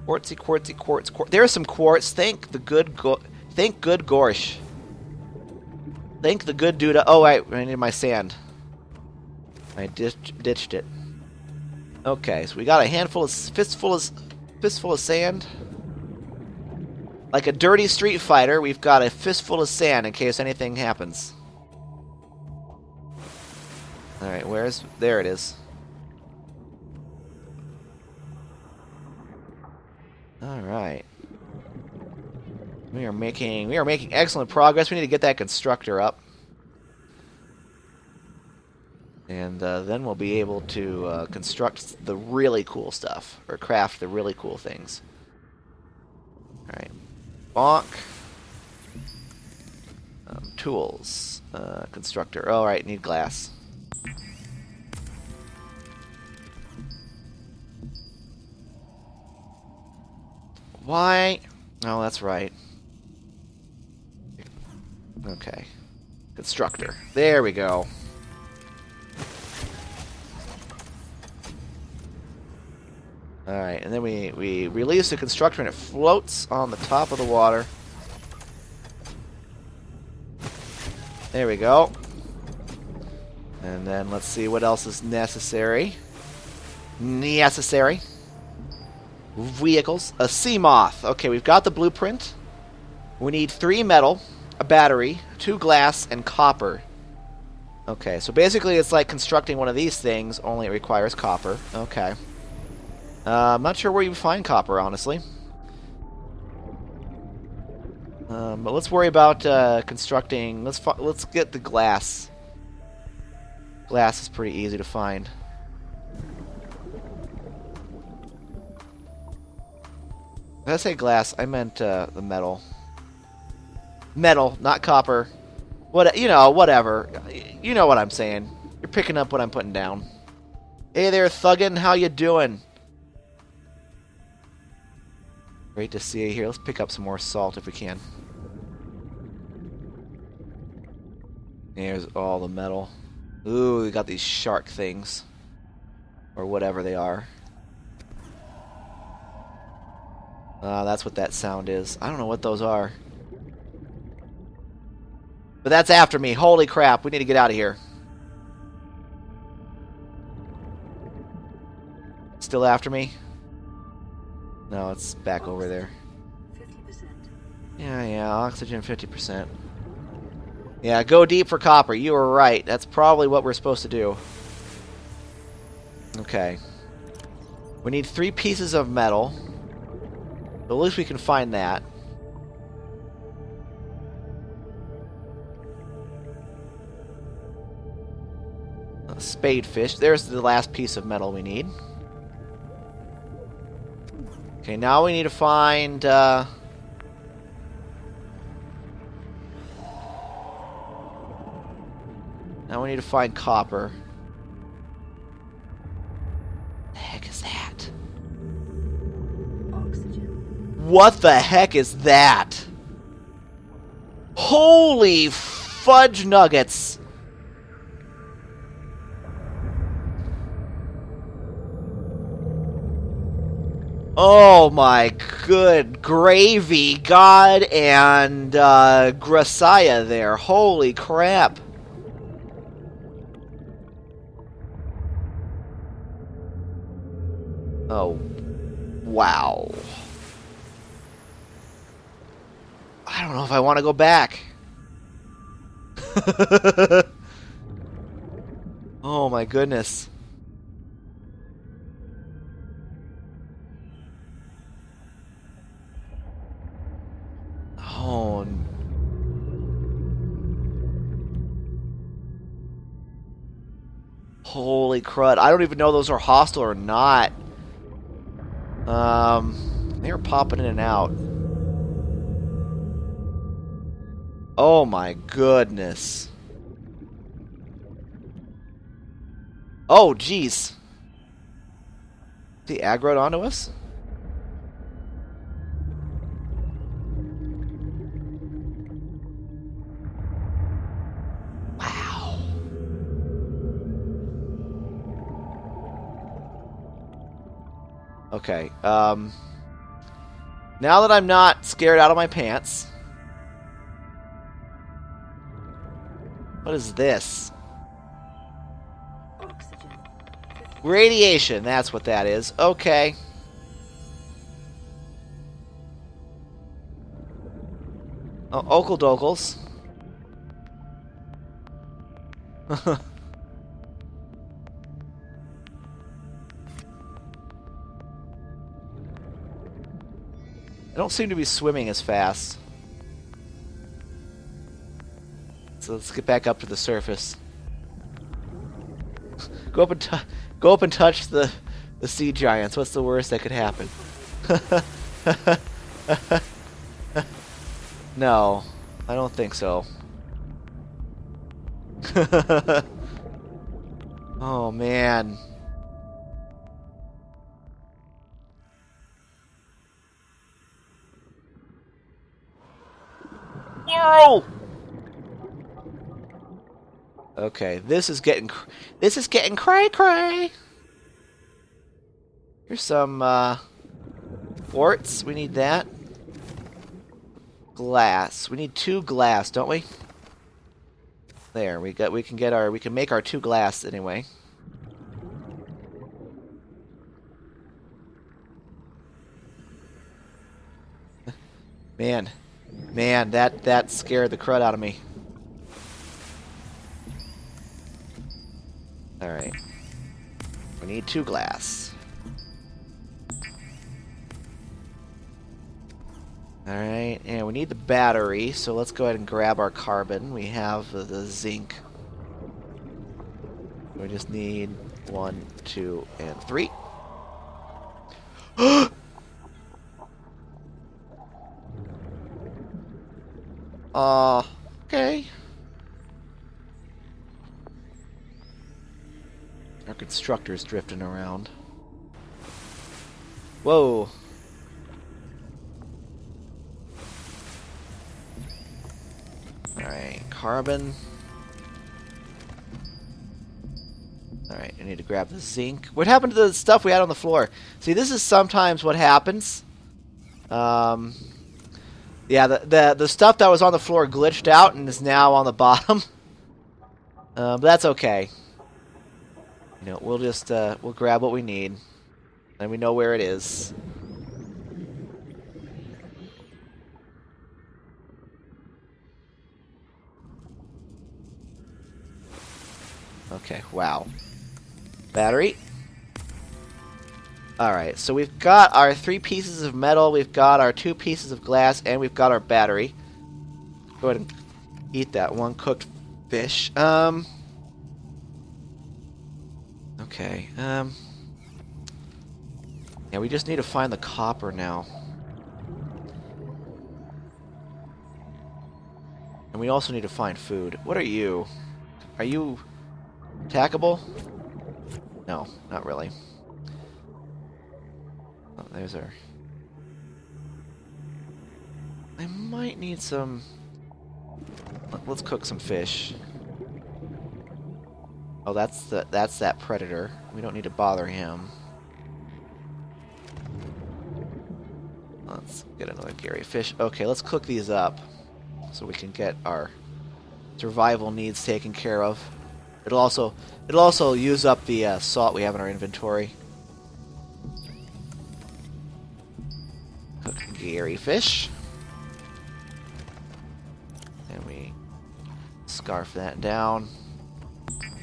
Quartzy, quartzy, quartz. There's some quartz. Thank the good Gorsh. Thank the good dude. Oh, I need my sand. I ditched it. Okay, so we got a handful of fistful of sand. Like a dirty street fighter, we've got a fistful of sand in case anything happens. All right, there it is. All right. We are making excellent progress. We need to get that constructor up. And then we'll be able to construct the really cool stuff, or craft the really cool things. Alright. Bonk. Tools. Constructor. Oh, alright, need glass. Why? Oh, that's right. Okay. Constructor. There we go. Alright, and then we release the constructor and it floats on the top of the water. There we go. And then let's see what else is necessary. Vehicles. A sea moth. Okay, we've got the blueprint. We need 3 metal. a battery, 2 glass, and copper. Okay, so basically it's like constructing one of these things, only it requires copper. Okay. I'm not sure where you find copper, honestly. But let's worry about constructing. Let's get the glass. Glass is pretty easy to find. Did I say glass? I meant the metal. Metal, not copper. What, you know, whatever. You know what I'm saying. You're picking up what I'm putting down. Hey there, Thuggin. How you doing? Great to see you here. Let's pick up some more salt if we can. There's all the metal. Ooh, we got these shark things. Or whatever they are. That's what that sound is. I don't know what those are. But that's after me. Holy crap, we need to get out of here. Still after me? No, it's back over there. 50%. Yeah, oxygen 50%. Yeah, go deep for copper. You were right. That's probably what we're supposed to do. Okay. We need 3 pieces of metal. At least we can find that. A spadefish. There's the last piece of metal we need. Okay, now we need to find... Now we need to find copper. What the heck is that? Oxygen. What the heck is that? Holy fudge nuggets! Oh my good gravy, God and Grasiah there. Holy crap. Oh, wow. I don't know if I want to go back. Oh my goodness. Oh. Holy crud. I don't even know those are hostile or not. They were popping in and out. Oh my goodness. Oh, jeez. He aggroed onto us? Wow. Okay, now that I'm not scared out of my pants... What is this? Oxygen. Radiation, that's what that is. Okay. Oh, Okle Dokles. I don't seem to be swimming as fast. So let's get back up to the surface. Go up and touch the sea giants. What's the worst that could happen? No, I don't think so. Oh man. Whoa! Okay, this is getting cray cray. Here's some quartz. We need that. Glass. We need 2 glass, don't we? There, we can make our 2 glass anyway. Man, Man, that scared the crud out of me. Alright. We need 2 glass. Alright, and we need the battery, so let's go ahead and grab our carbon. We have the zinc. We just need 1, 2, and 3. Okay. Our constructor's drifting around. Whoa. Alright, carbon. Alright, I need to grab the zinc. What happened to the stuff we had on the floor? See, this is sometimes what happens. Yeah, the stuff that was on the floor glitched out and is now on the bottom. But that's okay. You know, we'll just we'll grab what we need, and we know where it is. Okay, wow. Battery. Alright, so we've got our 3 pieces of metal, we've got our 2 pieces of glass, and we've got our battery. Go ahead and eat that one cooked fish. Okay, yeah, we just need to find the copper now. And we also need to find food. What are you? Are you attackable? No, not really. Oh, there's our... I might need some... Let's cook some fish. Oh, that's that predator. We don't need to bother him. Let's get another Gary fish. Okay, let's cook these up so we can get our survival needs taken care of. It'll also use up the salt we have in our inventory. Cook Gary fish. And we scarf that down.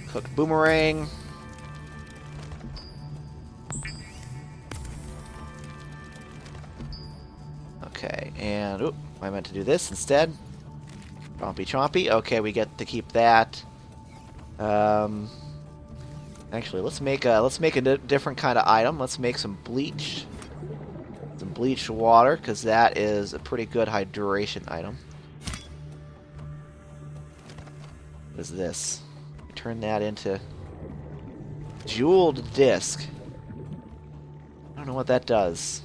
Cook boomerang. Okay, and oop, I meant to do this instead. Chompy chompy. Okay, we get to keep that. Actually, let's make a different kind of item. Let's make some bleach. Some bleached water, because that is a pretty good hydration item. What is this? We turn that into jeweled disc. I don't know what that does.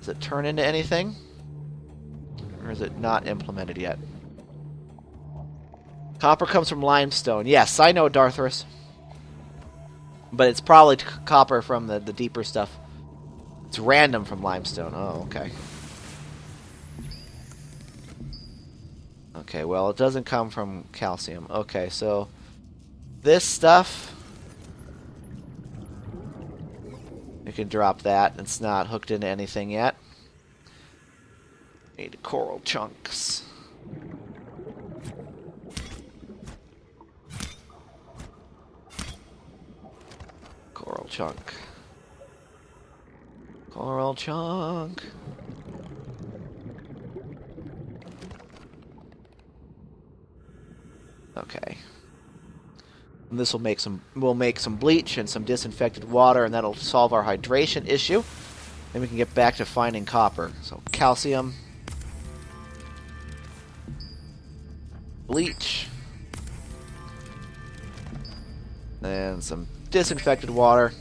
Does it turn into anything? Or is it not implemented yet? Copper comes from limestone. Yes, I know, Darthrus. But it's probably copper from the deeper stuff. It's random from limestone. Oh, okay. Okay, well, it doesn't come from calcium. Okay, so this stuff, you can drop that. It's not hooked into anything yet. Need coral chunks. Coral chunk. Coral chunk. Okay. And this will make some. We'll make some bleach and some disinfected water, and that'll solve our hydration issue. Then we can get back to finding copper. So calcium, bleach, and some disinfected water.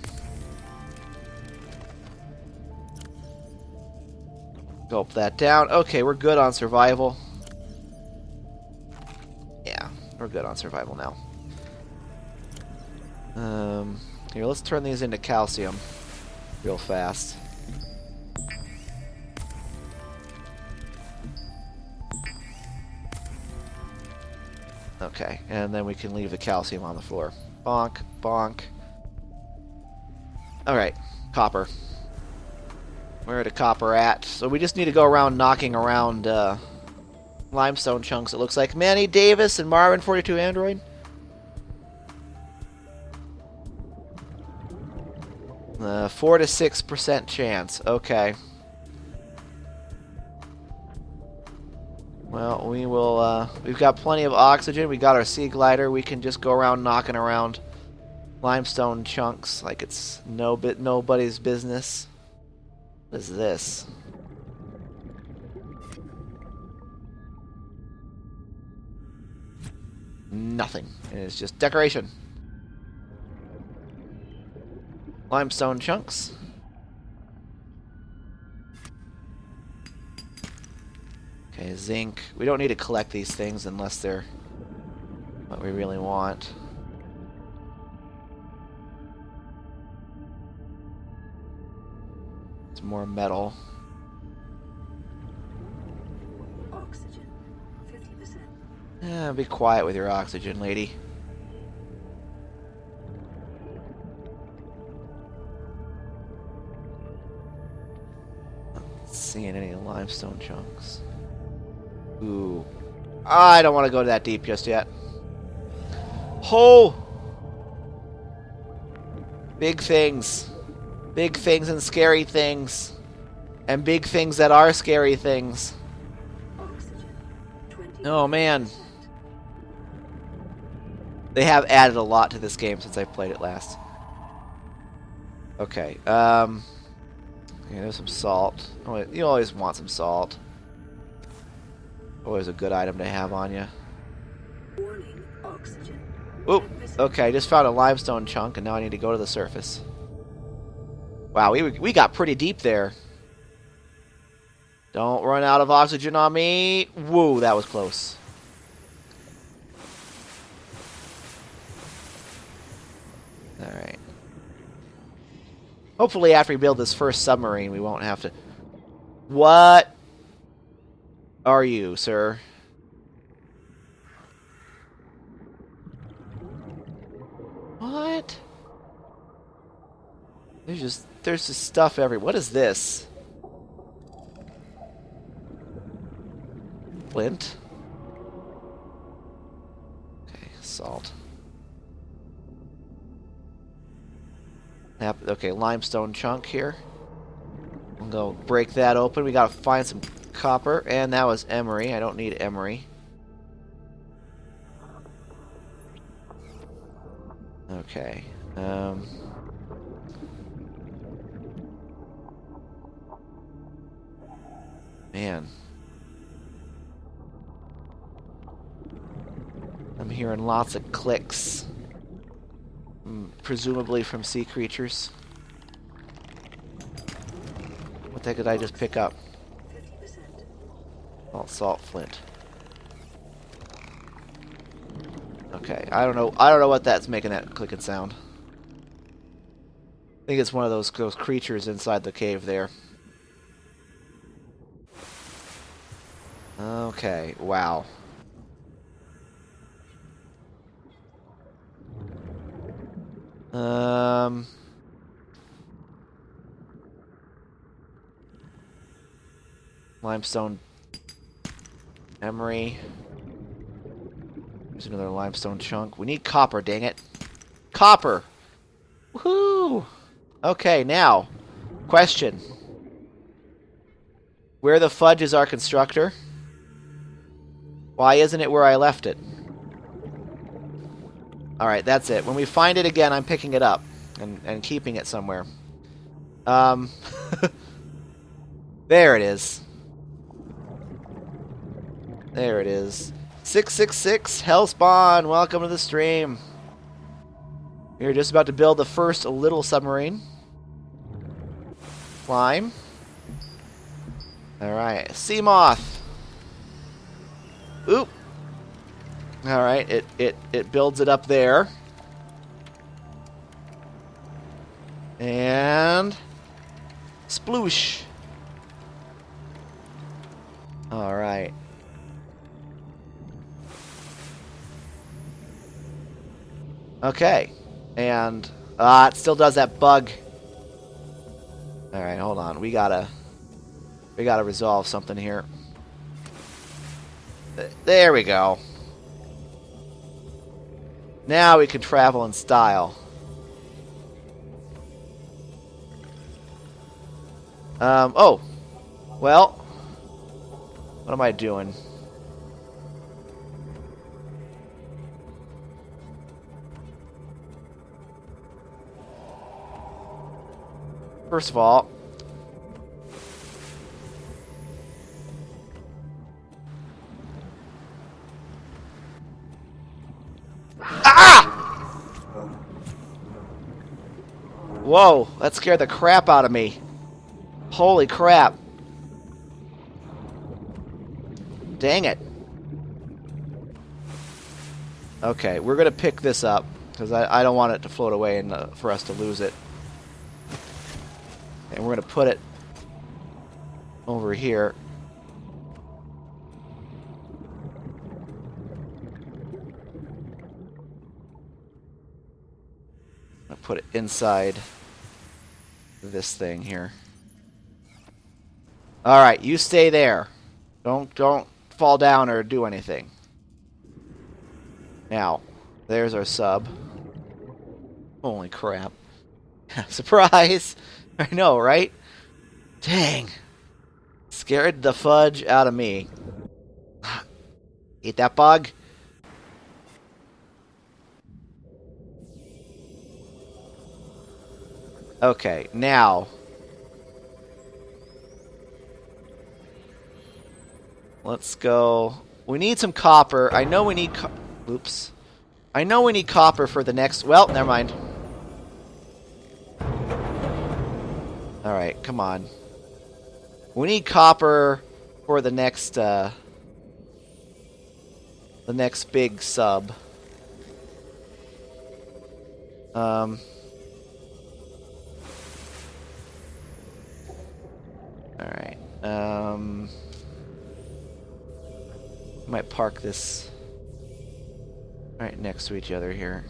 Gulp that down. Okay, we're good on survival. Yeah, we're good on survival now. Here, let's turn these into calcium real fast. Okay, and then we can leave the calcium on the floor. Bonk, bonk. Alright, copper. Where the copper at? So we just need to go around knocking around limestone chunks, it looks like. Manny Davis and Marvin 42 Android. 4 to 6% chance. Okay. Well, we will. We've got plenty of oxygen. We got our sea glider. We can just go around knocking around limestone chunks like it's nobody's business. What is this? Nothing. It's just decoration. Limestone chunks. Okay, zinc. We don't need to collect these things unless they're what we really want. It's more metal. Oxygen, 50%. Yeah, be quiet with your oxygen, lady. Not seeing any limestone chunks. Ooh. I don't want to go that deep just yet. Oh! Big things. Big things and scary things. And big things that are scary things. Oxygen, 20%. Oh, man. They have added a lot to this game since I played it last. Okay, okay, there's some salt. Oh, you always want some salt. Always a good item to have on you. Warning, oxygen. Oop, 10%. okay, I just found a limestone chunk, and now I need to go to the surface. Wow, we got pretty deep there. Don't run out of oxygen on me. Woo, that was close. Alright. Hopefully after we build this first submarine, we won't have to... What are you, sir? What? There's just stuff everywhere. What is this? Flint? Okay, salt. Okay, limestone chunk here. We'll go break that open. We gotta find some copper, and that was emery. I don't need emery. Okay. Man. I'm hearing lots of clicks. Presumably from sea creatures. What the heck did I just pick up? 50%. Salt flint. Okay, I don't know what that's making that clicking sound. I think it's one of those creatures inside the cave there. Okay, wow. Limestone emery. There's another limestone chunk. We need copper, dang it. Copper! Woohoo! Okay, now, question. Where the fudge is our constructor? Why isn't it where I left it? Alright, that's it. When we find it again, I'm picking it up and keeping it somewhere. There it is. There it is. 666 Hellspawn, welcome to the stream. We're just about to build the first little submarine. Climb. Alright, sea moth. Oop. Alright, it builds it up there. And sploosh. Alright. Okay. And it still does that bug. Alright, hold on. We gotta resolve something here. There we go. Now we can travel in style. Oh. Well. What am I doing? First of all, ah! Whoa, that scared the crap out of me. Holy crap. Dang it. Okay, we're going to pick this up, because I don't want it to float away and for us to lose it. And we're going to put it over here. I'm going to put it inside this thing here. Alright, you stay there. Don't fall down or do anything. Now, there's our sub. Holy crap. Surprise! I know, right? Dang. Scared the fudge out of me. Eat that bug. Okay, now. Let's go. We need some copper. I know we need oops. I know we need copper for the next... Well, never mind. Alright, come on. We need copper for the next big sub. Alright. Might park this right next to each other here.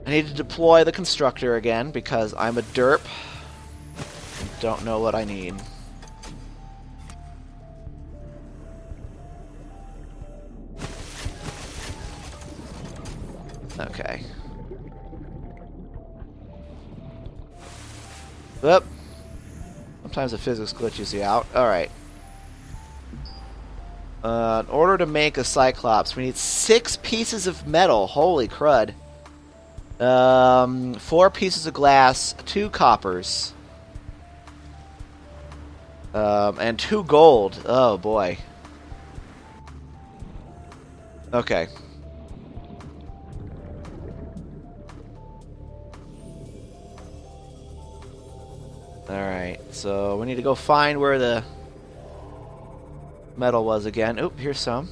I need to deploy the constructor again because I'm a derp. Don't know what I need. Okay. Whoop. Sometimes the physics glitches you out. Alright. In order to make a Cyclops, we need 6 pieces of metal. Holy crud. 4 pieces of glass, 2 coppers. And 2 gold. Oh boy. Okay. Alright, so we need to go find where the metal was again. Oop, here's some.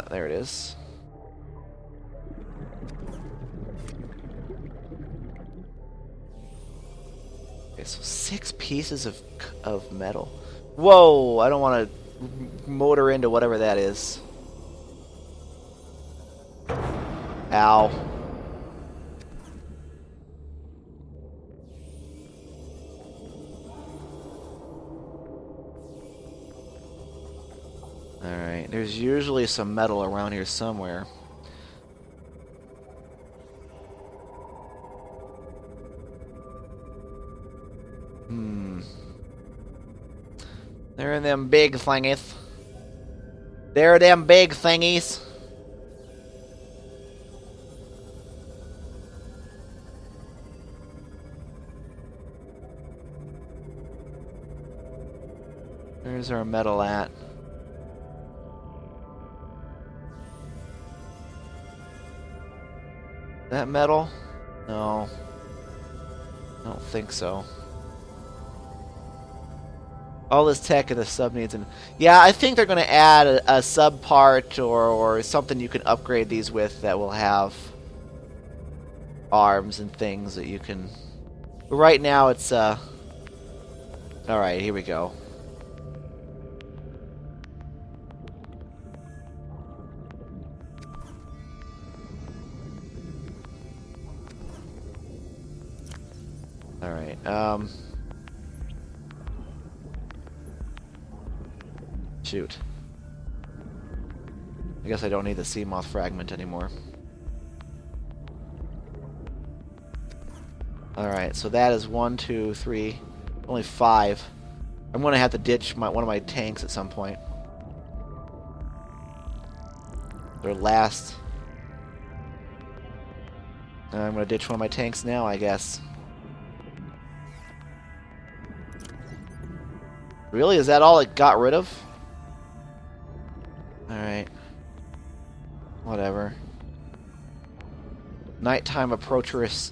There it is. Okay, so 6 pieces of metal. Whoa, I don't want to motor into whatever that is. Ow. Alright, there's usually some metal around here somewhere. They're them big thingies. They're them big thingies. Where's our metal at? That metal? No. I don't think so. All this tech in the sub needs and yeah, I think they're going to add a sub part or something you can upgrade these with that will have arms and things that you can. But right now it's all right. Here we go. Shoot. I guess I don't need the sea moth fragment anymore. Alright, so that is 1, 2, 3, only 5. I'm going to have to ditch one of my tanks at some point. Their last. I'm going to ditch one of my tanks now, I guess. Really? Is that all it got rid of? Alright. Whatever. Nighttime approachers.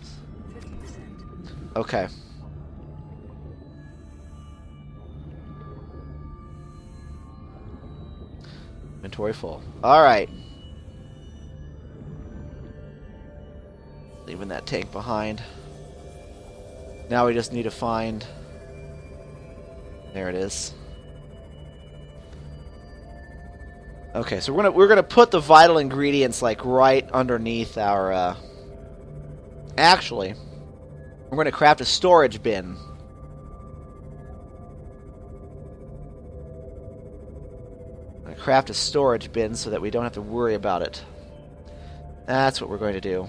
Okay. Inventory full. Alright. Leaving that tank behind. Now we just need to find... There it is. Okay, so we're gonna put the vital ingredients like right underneath our. Actually, we're gonna craft a storage bin. I'm gonna craft a storage bin so that we don't have to worry about it. That's what we're going to do.